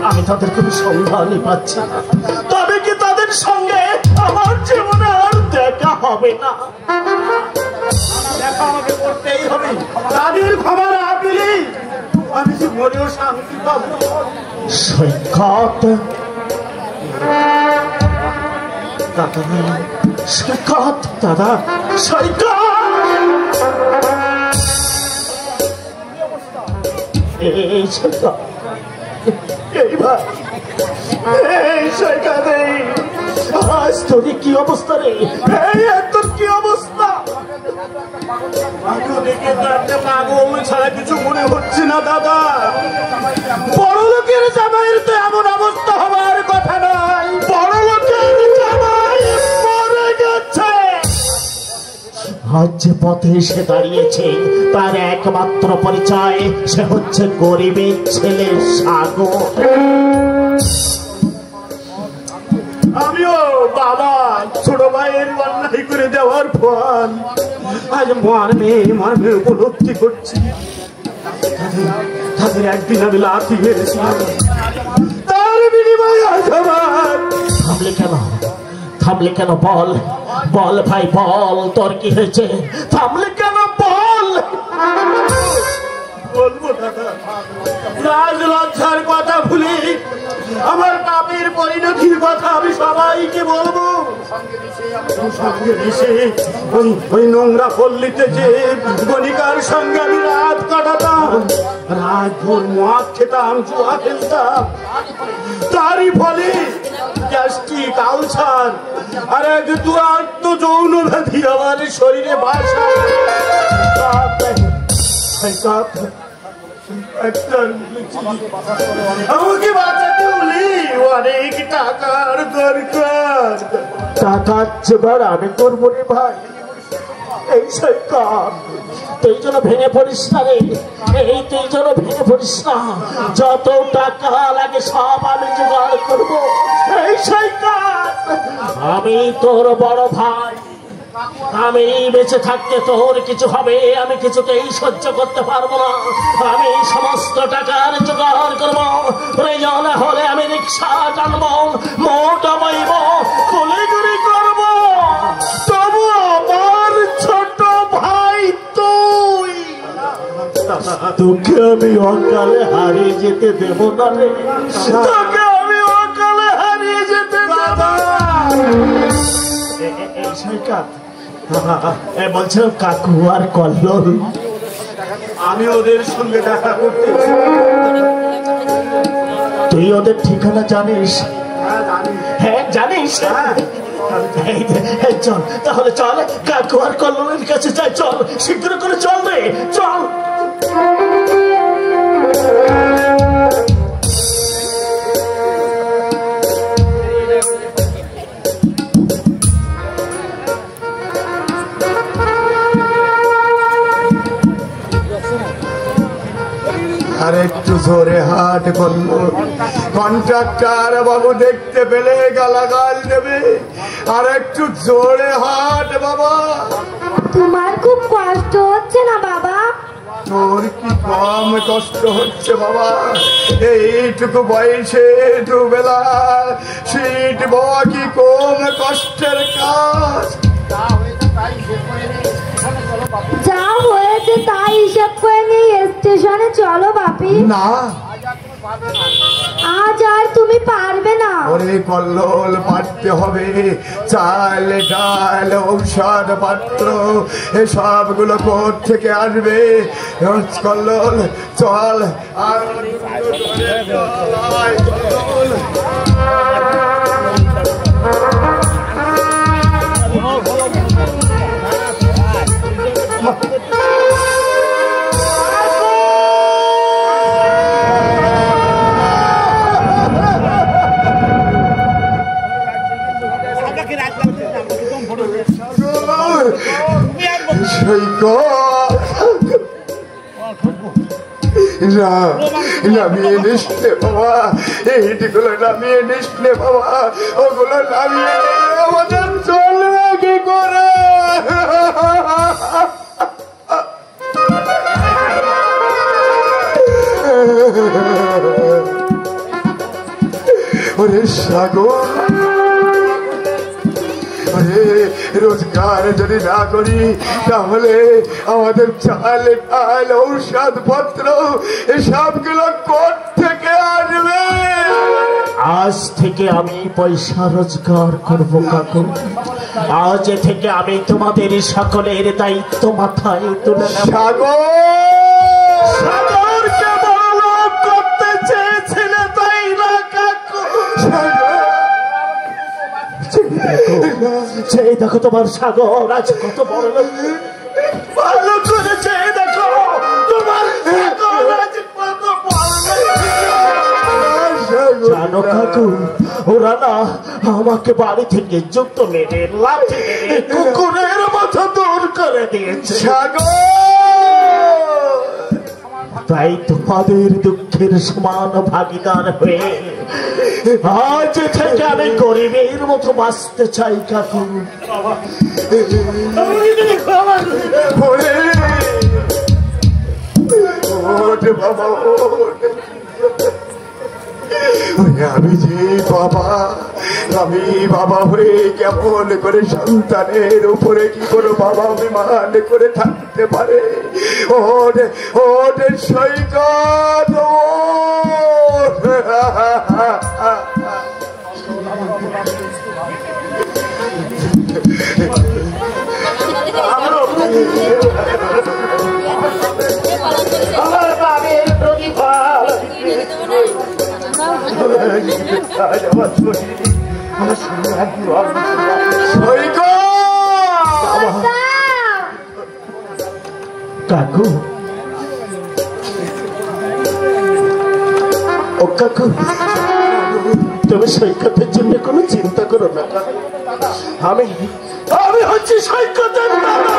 আমি তাদের কোনো সন্ধানই পাচ্ছি না। তবে কি তাদের সঙ্গে আমার জীবনে আর দেখা হবে না? দেখা আমাকে করতেই হবে। তাদের খবর আপনি আমি যে মনেও শান্তি পাবো। সৈকত দাদা, সৈকত দাদা, সৈকত এই সৈকত, এই ভাই, এই সৈকত, আজ তোর কি অবস্থা রে? এই তোর কি অবস্থা? দেখে তো পাগল ছাড়া কিছু মনে হচ্ছে না দাদা। বড় লোকের জামাইয়ের তো এমন অবস্থা হওয়ার কথা নয়। বড় লোকের জামাই মরে গেছে। আজ যে পথে এসে দাঁড়িয়েছে তার একমাত্র পরিচয় সে হচ্ছে গরিবের ছেলে সাগর। আমিও বাবা ছোট ভাইয়ের অন্যায় করে দেওয়ার ফল আজ মর্মে উপলব্ধি করছি। তাদের একদিন আমি লাথি মেরেছিলাম, তার বিনিময়ে আজ আমার। থামলে কেন বল, বল ভাই বল, তোর কি হয়েছে? থামলে কেন বল। বলবো দাদা, রাজ লজ্জার কথা ভুলি আমার পাপের পরিণতির কথা আমি সবাইকে বলবো। সঙ্গে মিশে ওই নোংরা পল্লীতে যে গণিকার সঙ্গে আমি রাত কাটাতাম, রাত ভোর মদ খেতাম, জুয়া খেলতাম, তারই ফলে গ্যাস্ট্রিক, আলসার আর এক দুরাত্ম যৌন ব্যাধি আমার শরীরে বাসা। আমাকে বাঁচাতে হলে অনেক টাকার দরকার। টাকার জোগাড় আমি করবো রে ভাই। এই সৈকত, তুই যেন ভেঙে পড়িস না রে, এই তুই যেন ভেঙে পড়িস না। যত টাকা লাগে সব আমি জোগাড় করবো। এই সৈকত, আমি তোর বড় ভাই, আমি বেঁচে থাকতে তোর কিছু হবে আমি কিছুতেই সহ্য করতে পারবো না। আমি সমস্ত টাকার জোগাড় করবো, প্রয়োজন হলে আমি রিক্সা টানবো, মোটা বইব, কুলিগুড়ি করবো, তবু আমার ছোট ভাই তুই, তোকে আমি অকালে হারিয়ে যেতে দেব না রে। তোকে আমি অকালে হারিয়ে যেতে দেব না। বলছিলাম কাকু আর কল্লোল, আমি ওদের সঙ্গে দেখা করতে। তুই ওদের ঠিকানা জানিস? হ্যাঁ জানিস। চল তাহলে, চল কাকু আর কল্লোলের কাছে যাই। চল শীঘ্র করে চল রে, চল। আর একটু জোরে হাট করলো, কন্ট্রাক্টর বাবু দেখতে পেলে গালাগাল দেবে। আর একটু জোরে হাট বাবা। তোমার খুব কষ্ট হচ্ছে না বাবা? তোর কি কম কষ্ট হচ্ছে বাবা? এইটুকু বয়সে দুবেলা সিট বাবা কি কম কষ্টের কাজ? যা হয়েছে তাই হিসাব করে নিয়ে স্টেশনে চলো বাপি। না, আজ আর তুমি পারবে না। ওরে কল্লোল, পারতে হবে। চাল, ডাল, ঔষধ পাত্র এসবগুলো কোথ থেকে আসবে? কল্লোল চল। আর নামিয়ে নিস বাবা, এইগুলো নামিয়ে নিস বাবা, ওগুলো নামিয়ে আমাদের চলবে কি করে? ওরে সাগর, রোজগার যদি না করি তাহলে আমাদের চাল ডাল ঔষধপত্র এসবগুলো কোত্থেকে আসবে? আজ থেকে আমি পয়সা রোজগার করবো কাকু। আজ থেকে আমি তোমাদের সকলের দায়িত্ব মাথায় তুলে নেব। সাগরকে বড়লোক করতে চেয়েছিলে তাই না কাকু? সেই দেখো তোমার সাগর আজ কত বড় লোক, ভালো করে চেয়ে দেখো তোমার সাগর আজ কত বড় লোক। জানো কাকু, ওরা না আমাকে বাড়ি থেকে জুতো মেরে লাঠি মেরে কুকুরের মতো দূর করে দিয়েছে। তাই তোমাদের দুঃখের সমান ভাগিদার হয়ে আজ থেকে আমি গরিবের মতো বাঁচতে চাই কাকু। আমি যে বাবা, আমি বাবা হয়ে কেমন করে সন্তানের উপরে কি করে বাবা অভিমান করে থাকতে পারে? ওরে সৈকত, আমার বাবের প্রতিফল কাকু। ও কাকু, তুমি সৈকতের জন্য কোনো চিন্তা করো না। আমি হচ্ছি সৈকতের বাবা।